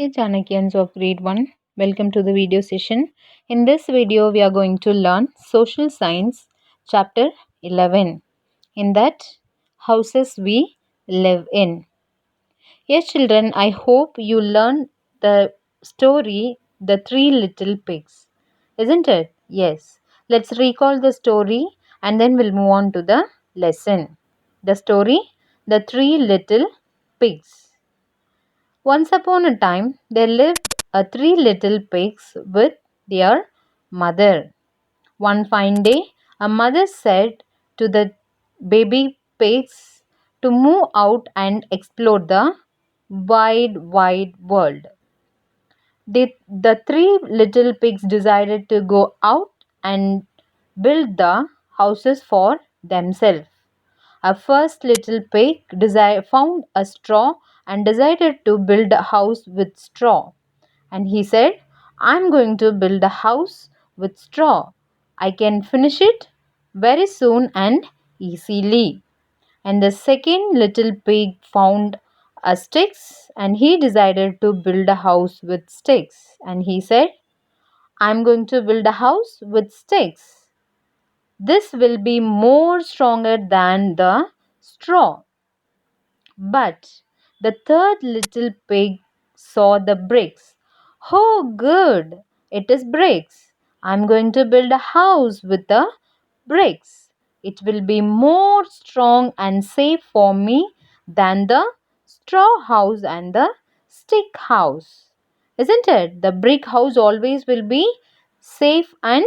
Hey Chanakyans of grade 1, welcome to the video session. In this video, we are going to learn Social Science, chapter 11. In that, houses we live in. Yes, children, I hope you learned the story, The Three Little Pigs. Isn't it? Yes. Let's recall the story and then we'll move on to the lesson. The story, The Three Little Pigs. Once upon a time, there lived three little pigs with their mother. One fine day, a mother said to the baby pigs to move out and explore the wide world. The three little pigs decided to go out and build the houses for themselves. A first little pig found a straw and decided to build a house with straw. And he said, I'm going to build a house with straw. I can finish it very soon and easily. And the second little pig found a sticks and he decided to build a house with sticks. And he said, I'm going to build a house with sticks. This will be more stronger than the straw. But the third little pig saw the bricks. Oh, good! It is bricks. I'm going to build a house with the bricks. It will be more strong and safe for me than the straw house and the stick house. Isn't it? The brick house always will be safe and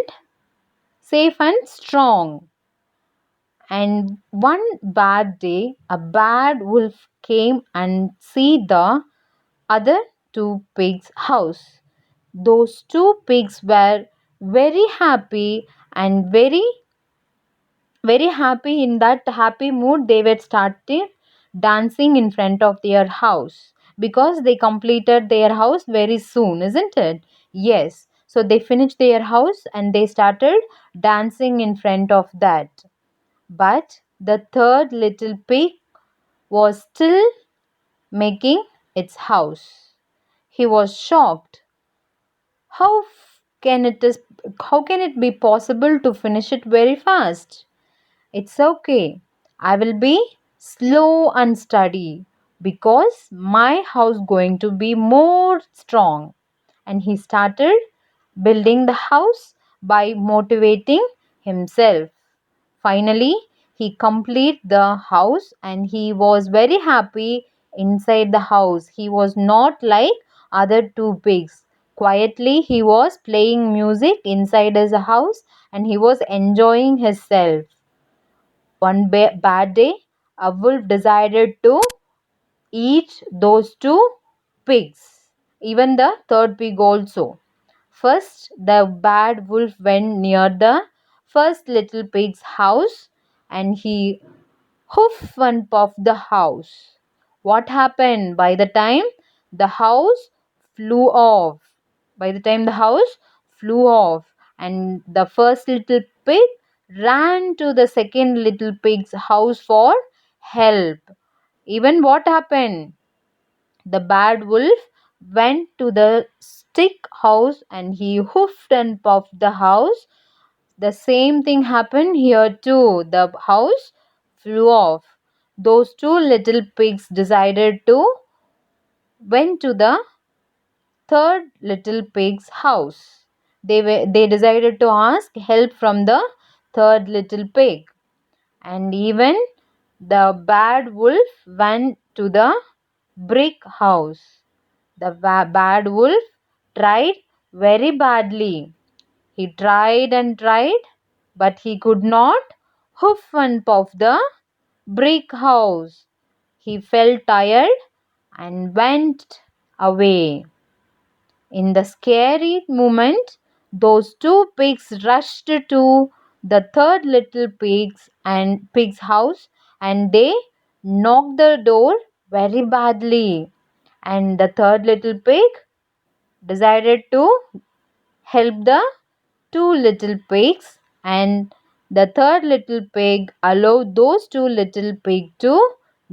strong. And one bad day, a bad wolf came and see the other two pigs' house. Those two pigs were very happy and very happy. In that happy mood, they were started dancing in front of their house because they completed their house very soon, isn't it? Yes. So they finished their house and they started dancing in front of that. But the third little pig was still making its house. He was shocked. How can how can it be possible to finish it very fast? It's okay. I will be slow and steady because my house going to be more strong. And he started building the house by motivating himself. Finally, he completed the house and he was very happy inside the house. He was not like other two pigs. Quietly, he was playing music inside his house and he was enjoying himself. One bad day, a wolf decided to eat those two pigs, even the third pig also. First, the bad wolf went near the first little pig's house and he hoofed and puffed the house. What happened? By the time the house flew off, and the first little pig ran to the second little pig's house for help. Even what happened? The bad wolf went to the stick house and he hoofed and puffed the house. The same thing happened here too. The house flew off. Those two little pigs decided to went to the third little pig's house. They decided to ask help from the third little pig. And even the bad wolf went to the brick house. The bad wolf tried very badly. He tried and tried, but he could not hoof and puff the brick house. He felt tired and went away. In the scary moment, those two pigs rushed to the third little pig's house and they knocked the door very badly. And the third little pig decided to help the two little pigs, and the third little pig allowed those two little pigs to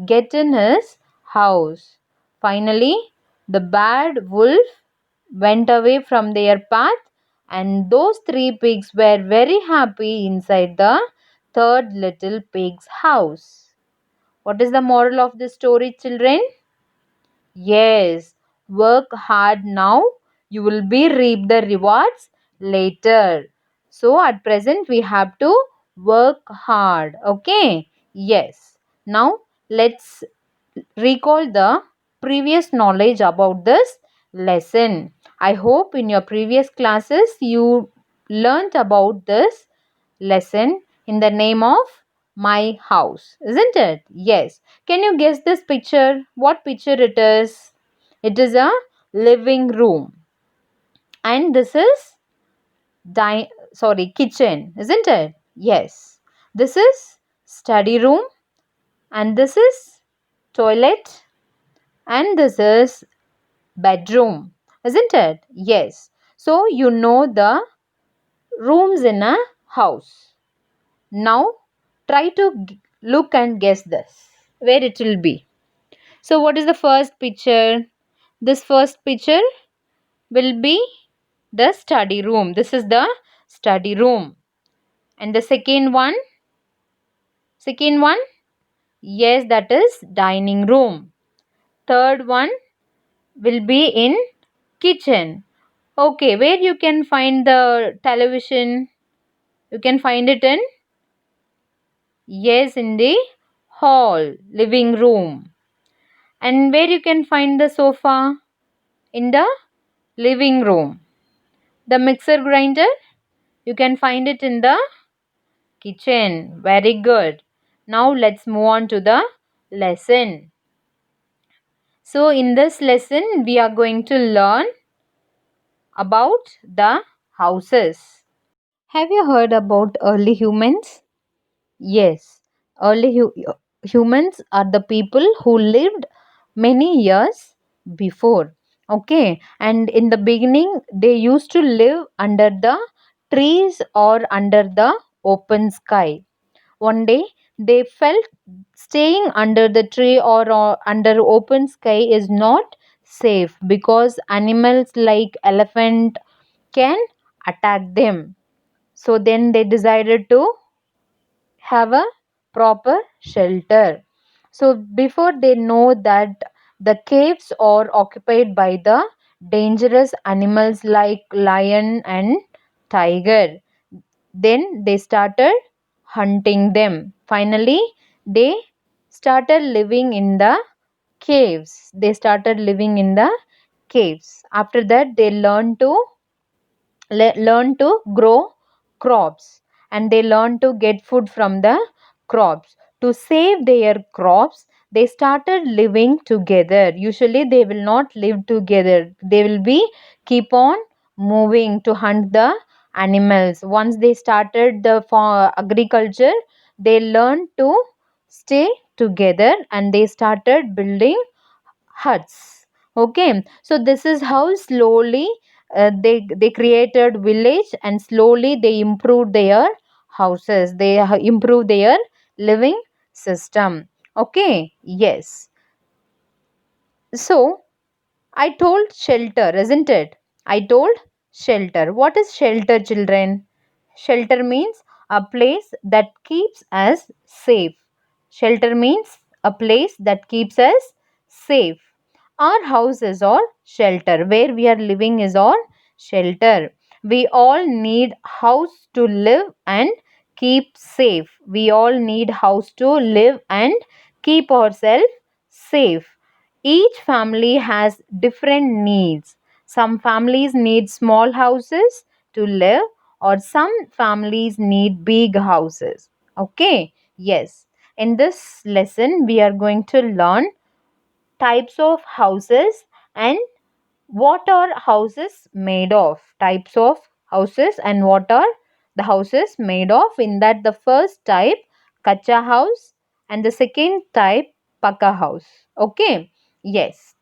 get in his house. Finally, The bad wolf went away from their path, and those three pigs were very happy inside the third little pig's house. What is the moral of this story, children? Yes, work hard now, you will be reap the rewards later. So at present we have to work hard. Okay? Yes. Now let's recall the previous knowledge about this lesson. I hope in your previous classes you learnt about this lesson in the name of my house, isn't it? Yes. Can you guess this picture? What picture it is? It is a living room. And this is kitchen, isn't it? Yes. This is study room, and this is toilet, and this is bedroom, isn't it? Yes. So you know the rooms in a house. Now try to look and guess this, where it will be. So what is the first picture? This first picture will be the study room. This is the study room. And the second one, yes, that is dining room. Third one will be in kitchen. Okay, where you can find the television? You can find it in, yes, in the hall, living room. And where you can find the sofa? In the living room. The mixer grinder, you can find it in the kitchen. Very good. Now let's move on to the lesson. So in this lesson we are going to learn about the houses. Have you heard about early humans? Yes, early humans are the people who lived many years before. Okay, and in the beginning, they used to live under the trees or under the open sky. One day, they felt staying under the tree or under open sky is not safe because animals like elephant can attack them. So then they decided to have a proper shelter. So before they know that the caves are occupied by the dangerous animals like lion and tiger, then they started hunting them. Finally, they started living in the caves. They started living in the caves. After that, they learn to grow crops, and they learn to get food from the crops. To save their crops, they started living together. Usually they will not live together, they will be keep on moving to hunt the animals. Once they started the agriculture, they learned to stay together and they started building huts. Okay, so this is how slowly they created village, and slowly they improved their houses, they improved their living system. Okay, yes. So I told shelter, isn't it? I told shelter. What is shelter, children? Shelter means a place that keeps us safe. Shelter means a place that keeps us safe. Our house is our shelter. Where we are living is our shelter. We all need house to live and keep safe. We all need house to live and keep ourselves safe. Each family has different needs. Some families need small houses to live, or some families need big houses. Okay, yes. In this lesson, we are going to learn types of houses and what are houses made of. Types of houses and what are the houses made of. In that, the first type, kacha house, and the second type, paka house. Okay, yes.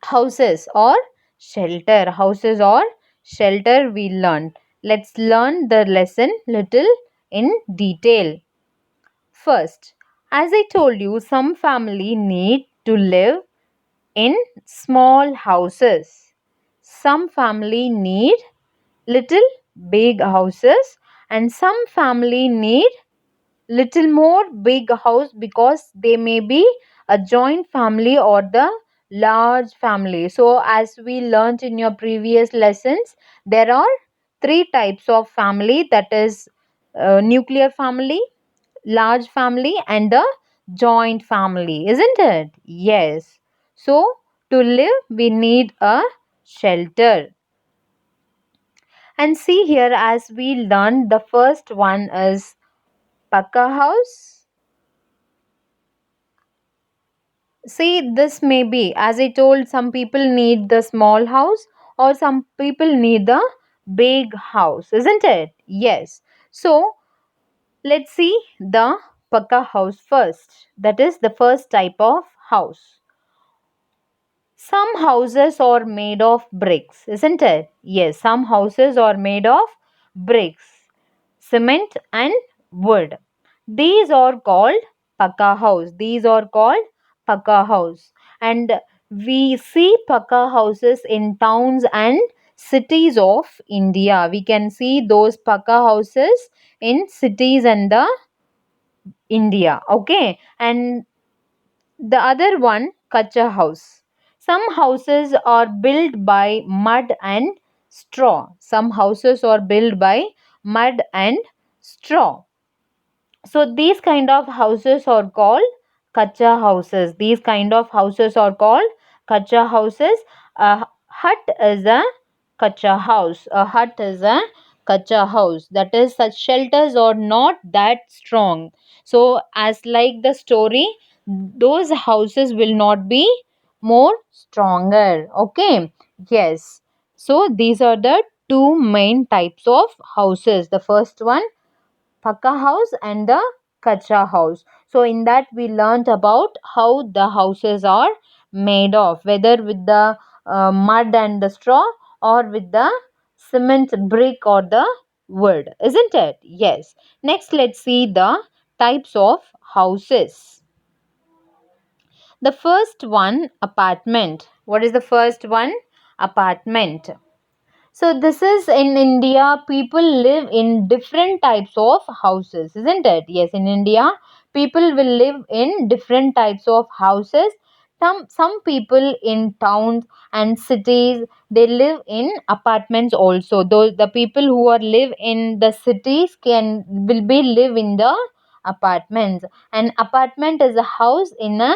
Houses or shelter. Houses or shelter we learned. Let's learn the lesson little in detail. First, as I told you, some family need to live in small houses. Some family need little big houses, and some family need little more big house because they may be a joint family or the large family. So as we learned in your previous lessons, there are three types of family, that is nuclear family, large family, and the joint family, isn't it? Yes. So to live we need a shelter. And see here, as we learned, the first one is Pakka house. See, this may be, as I told, some people need the small house or some people need the big house, isn't it? Yes. So, let's see the Pakka house first. That is the first type of house. Some houses are made of bricks, isn't it? Yes, some houses are made of bricks, cement, and wood. These are called Pakka house. These are called Pakka house. And we see Pakka houses in towns and cities of India. We can see those Pakka houses in cities and the India. Okay. And the other one, Kacha house. Some houses are built by mud and straw. Some houses are built by mud and straw. So these kind of houses are called Kacha houses. These kind of houses are called Kacha houses. A hut is a Kacha house. A hut is a Kacha house. That is, such shelters are not that strong. So as like the story, those houses will not be more stronger. Okay. Yes. So these are the two main types of houses. The first one, Pakka house, and the Kacha house. So in that we learnt about how the houses are made of, whether with the mud and the straw or with the cement brick or the wood, isn't it? Yes. Next, let's see the types of houses. The first one, apartment. What is the first one? Apartment. So this is in India, people live in different types of houses, isn't it? Yes, in India, people will live in different types of houses. Some people in towns and cities, they live in apartments also. Though the people who are live in the cities will be live in the apartments. An apartment is a house in a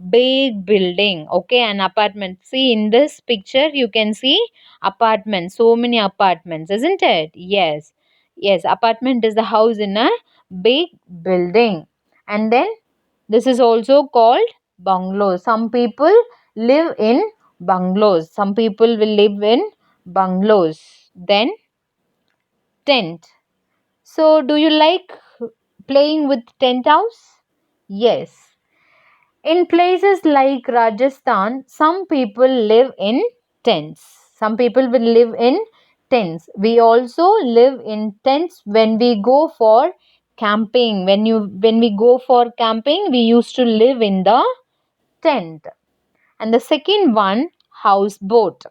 big building. Okay, an apartment. See, in this picture you can see apartments, so many apartments, isn't it? Yes. Yes, apartment is the house in a big building. And then this is also called bungalows. Some people live in bungalows. Some people will live in bungalows. Then tent. So do you like playing with tent house? Yes. In places like Rajasthan, some people live in tents. Some people will live in tents. We also live in tents when we go for camping. When we go for camping, we used to live in the tent. And the second one, houseboat.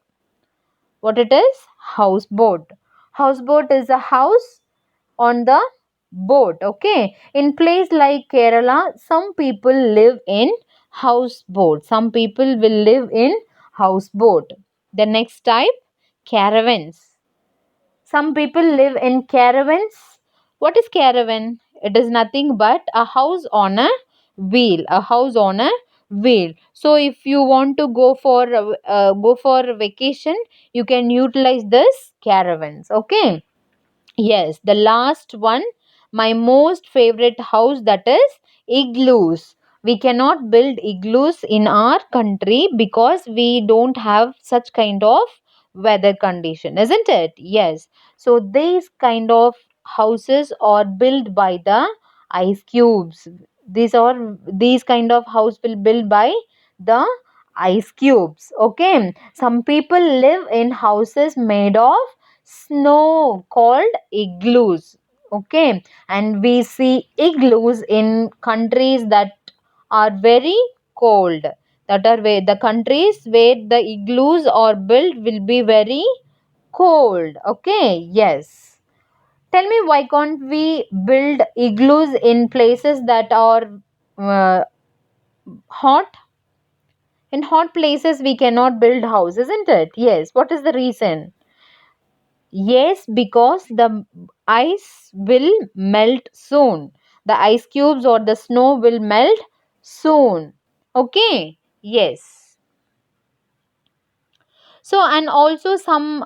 What it is? Houseboat. Houseboat is a house on the boat. Okay, in place like Kerala, some people live in houseboat. Some people will live in houseboat. The next type, caravans. Some people live in caravans. What is caravan? It is nothing but a house on a wheel. A house on a wheel. So if you want to go for vacation, you can utilize this caravans. Okay. Yes, the last one, my most favorite house, that is igloos. We cannot build igloos in our country because we don't have such kind of weather condition, isn't it? Yes. So these kind of houses are built by the ice cubes. These kind of house will built by the ice cubes. Okay. Some people live in houses made of snow called igloos. Okay, and we see igloos in countries that are very cold. that are where the countries where the igloos are built will be very cold. Okay, yes. Tell me, why can't we build igloos in places that are uh, hot? In hot places we cannot build houses, isn't it? Yes. What is the reason? Yes, because the ice will melt soon. The ice cubes or the snow will melt soon. Okay? Yes. So, and also some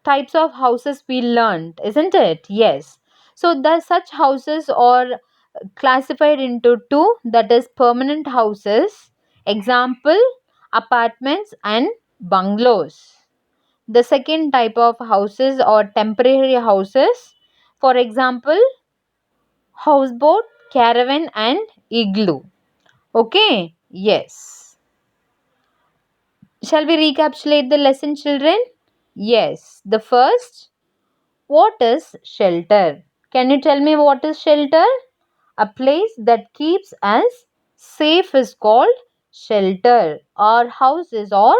types of houses we learned, isn't it? Yes. So, the such houses are classified into two, that is permanent houses. Example, apartments and bungalows. The second type of houses or temporary houses, for example, houseboat, caravan and igloo. Okay, yes. Shall we recapitulate the lesson, children? Yes. The first, what is shelter? Can you tell me what is shelter? A place that keeps us safe is called shelter. Our houses or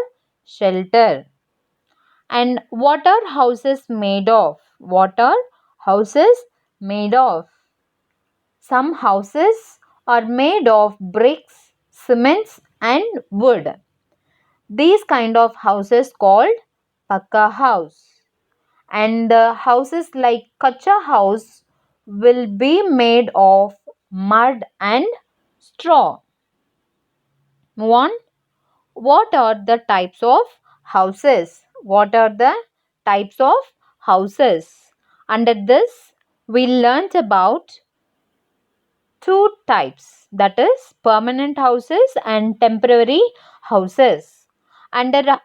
shelter. And what are houses made of? What are houses made of? Some houses are made of bricks, cements and wood. These kind of houses called Pakka house. And the houses like Kacha house will be made of mud and straw. Move on. What are the types of houses? What are the types of houses? Under this, we learnt about two types, that is permanent houses and temporary houses. Under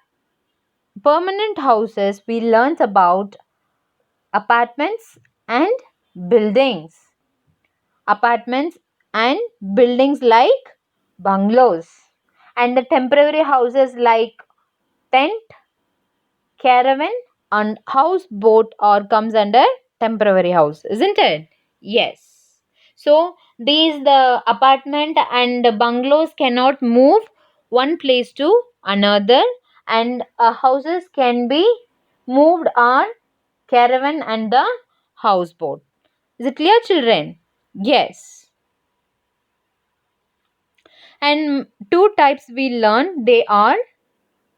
permanent houses, we learnt about apartments and buildings. Apartments and buildings like bungalows. And the temporary houses like tent, caravan and houseboat or comes under temporary house, isn't it? Yes. So these the apartment and the bungalows cannot move one place to another, and houses can be moved on caravan and the houseboat. Is it clear, children? Yes. And two types we learn, they are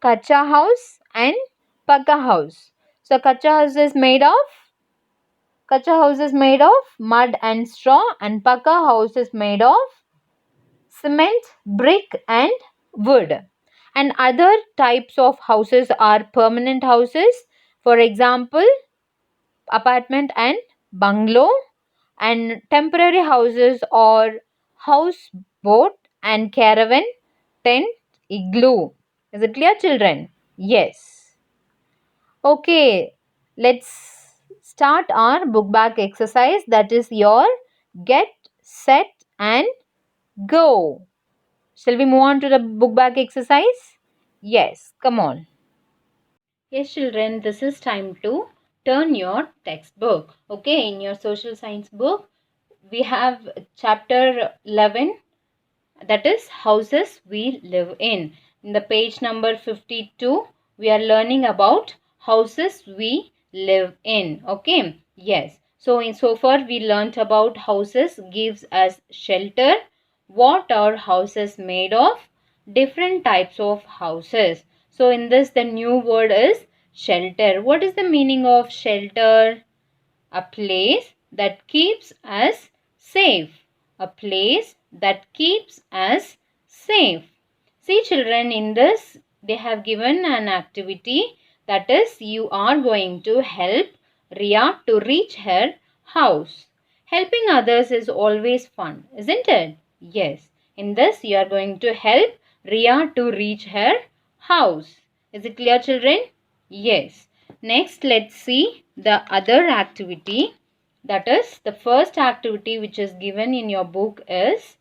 Kacha house and Pakka house. So Kacha house is made of mud and straw, and Pakka house is made of cement, brick and wood. And other types of houses are permanent houses. For example, apartment and bungalow, and temporary houses or houseboat and caravan, tent, igloo. Is it clear, children? Yes. Okay, let's start our book back exercise, that is your get, set and go. Shall we move on to the book back exercise? Yes, come on. Yes, children, this is time to turn your textbook. Okay, in your social science book, we have chapter 11, that is houses we live in. In the page number 52, we are learning about houses we live in. Okay, yes. So far we learnt about houses gives us shelter. What are houses made of? Different types of houses. So in this the new word is shelter. What is the meaning of shelter? A place that keeps us safe. A place that keeps us safe. See, children, in this they have given an activity, that is you are going to help Ria to reach her house. Helping others is always fun, isn't it? Yes. In this you are going to help Ria to reach her house. Is it clear, children? Yes. Next, let's see the other activity. That is, the first activity which is given in your book is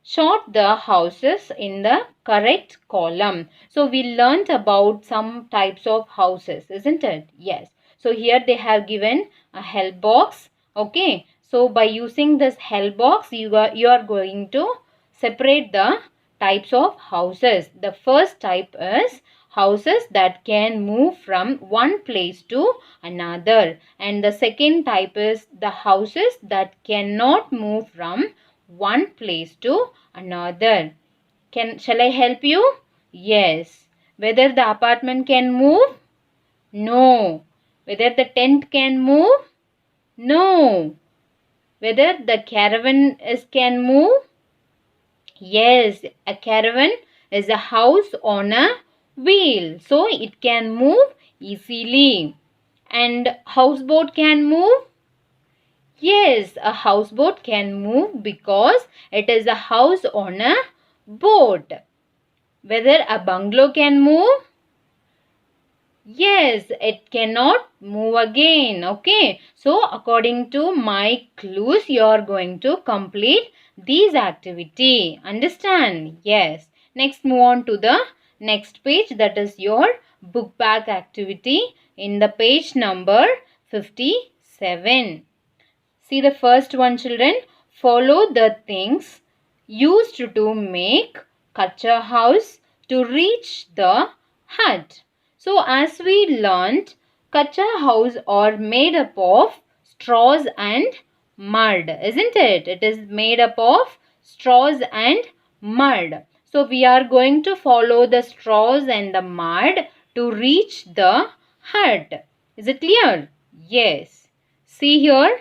sort the houses in the correct column. So we learnt about some types of houses, isn't it? Yes. So here they have given a help box. Okay. So by using this help box, you are going to separate the types of houses. The first type is houses that can move from one place to another. And the second type is the houses that cannot move from one place to another. Shall I help you? Yes. Whether the apartment can move? No. Whether the tent can move? No. Whether the caravan can move? Yes, a caravan is a house on a wheel, so it can move easily. And houseboat can move? Yes, a houseboat can move because it is a house on a boat. Whether a bungalow can move? Yes, it cannot move again. Okay. So, according to my clues, you are going to complete these activity. Understand? Yes. Next, move on to the next page. That is your book bag activity in the page number 57. See the first one, children. Follow the things used to make kacha house to reach the hut. So as we learnt, kacha house are made up of straws and mud, isn't it? It is made up of straws and mud. So we are going to follow the straws and the mud to reach the hut. Is it clear? Yes. See here.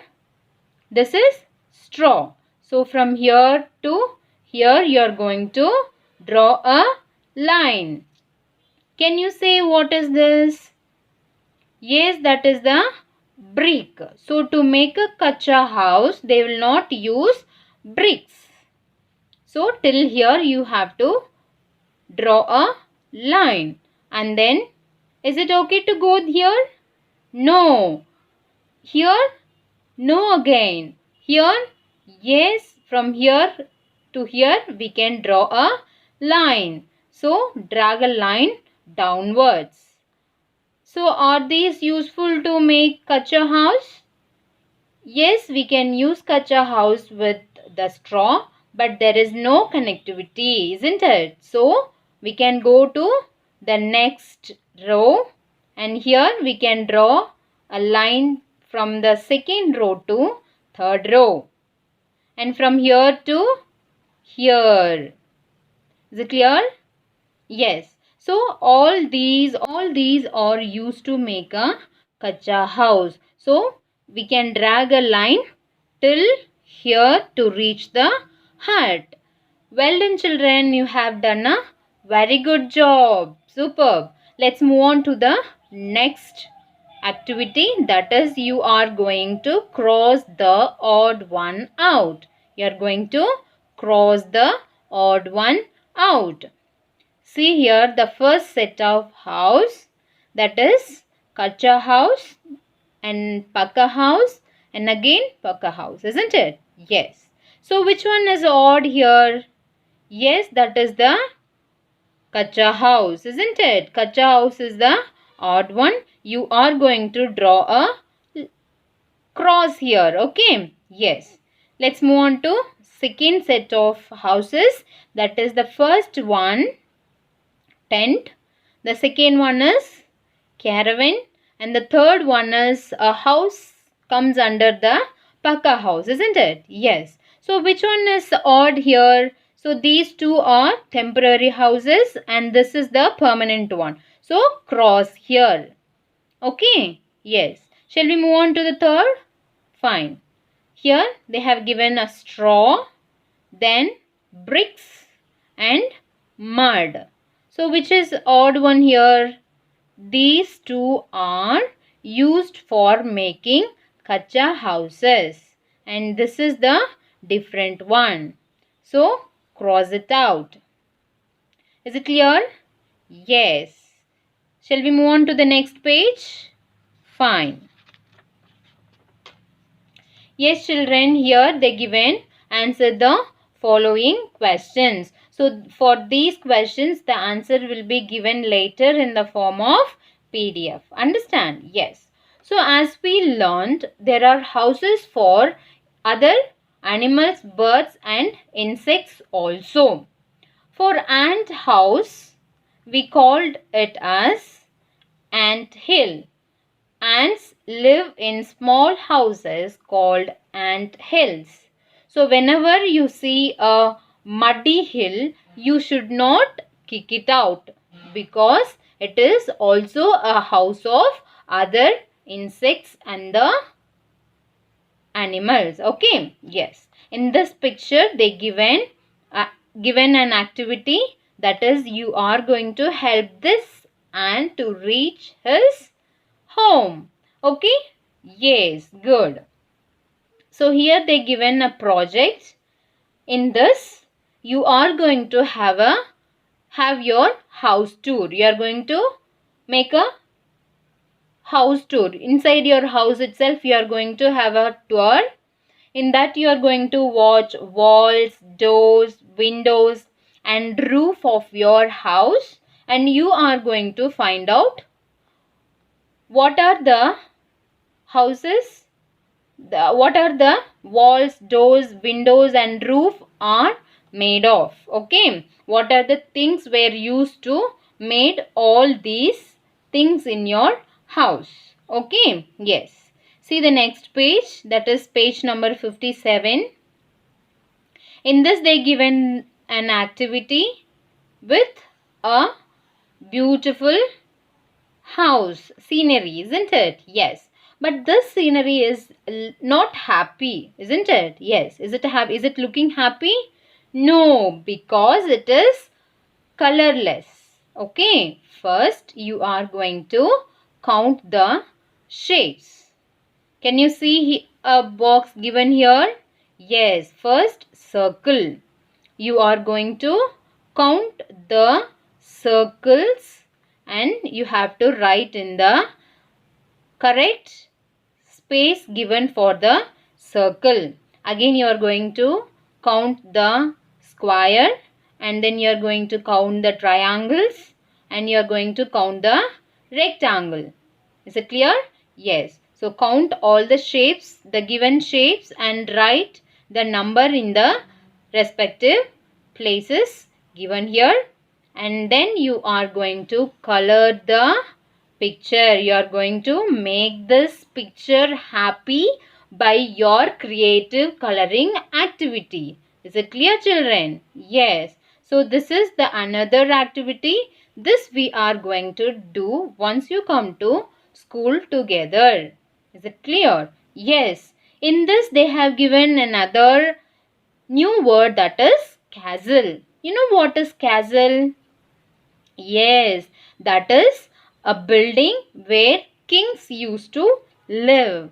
This is straw. So from here to here you are going to draw a line. Can you say what is this? Yes, that is the brick. So to make a kacha house, they will not use bricks. So till here you have to draw a line. And then, is it okay to go here? No. Here? No again. Here? Yes. From here to here we can draw a line. So drag a line downwards. So are these useful to make kacha house? Yes, we can use kacha house with the straw, but there is no connectivity, isn't it? So we can go to the next row, and here we can draw a line from the second row to third row, and from here to here. Is it clear? Yes. So all these are used to make a kacha house. So we can drag a line till here to reach the hut. Well done, children. You have done a very good job. Superb. Let's move on to the next activity. That is, you are going to cross the odd one out. You are going to cross the odd one out. See here the first set of house, that is kacha house and pakka house and again pakka house, isn't it? Yes. So which one is odd here? Yes, that is the kacha house, isn't it? Kacha house is the odd one. You are going to draw a cross here. Okay. Yes. Let's move on to second set of houses. That is the first one, tent. The second one is caravan. And the third one is a house comes under the pakka house, isn't it? Yes. So which one is odd here? So these two are temporary houses and this is the permanent one. So cross here. Okay. Yes. Shall we move on to the third? Fine. Here they have given a straw, then bricks and mud. So which is odd one here? These two are used for making kacha houses and this is the different one. So cross it out. Is it clear? Yes. Shall we move on to the next page? Fine. Yes, children, here they given answer the following questions. So for these questions, the answer will be given later in the form of PDF. Understand? Yes. So as we learned, there are houses for other animals, birds and insects also. For ant house, we called it as ant hill. Ants live in small houses called ant hills. So whenever you see a muddy hill, you should not kick it out because it is also a house of other insects and the animals. Okay, yes. In this picture, they given an activity, that is, you are going to help this ant to reach his home. Okay, yes, good. So here they given a project. In this, you are going to have your house tour. You are going to make a house tour. Inside your house itself, you are going to have a tour. In that, you are going to watch walls, doors, windows and roof of your house, and you are going to find out what are the houses, what are the walls, doors, windows and roof are made of. Okay, what are the things were used to made all these things in your house. Okay, yes. See the next page, that is page number 57. In this, they given an activity with a beautiful house scenery, isn't it? Yes. But this scenery is not happy, isn't it? Yes. Is it happy? Is it looking happy? No, because it is colorless. Okay. First, you are going to count the shapes. Can you see a box given here? Yes. First, circle. You are going to count the circles and you have to write in the correct space given for the circle. Again, you are going to count the square and then you are going to count the triangles and you are going to count the rectangle. Is it clear? Yes. So count all the shapes, the given shapes, and write the number in the respective places given here. And then you are going to color the picture. You are going to make this picture happy by your creative coloring activity. Is it clear, children? Yes. So this is the another activity. This we are going to do once you come to school together. Is it clear? Yes. In this they have given another new word, that is castle. You know what is castle? Yes, that is a building where kings used to live.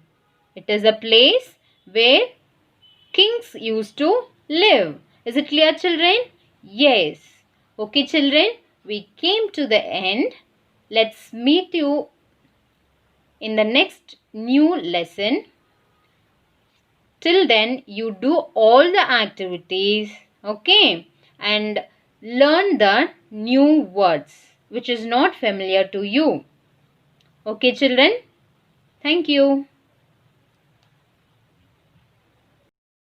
It is a place where kings used to live. Is it clear, children? Yes. Okay, children, we came to the end. Let's meet you in the next new lesson. Till then, you do all the activities, okay, and learn the new words which is not familiar to you. Okay, children? Thank you.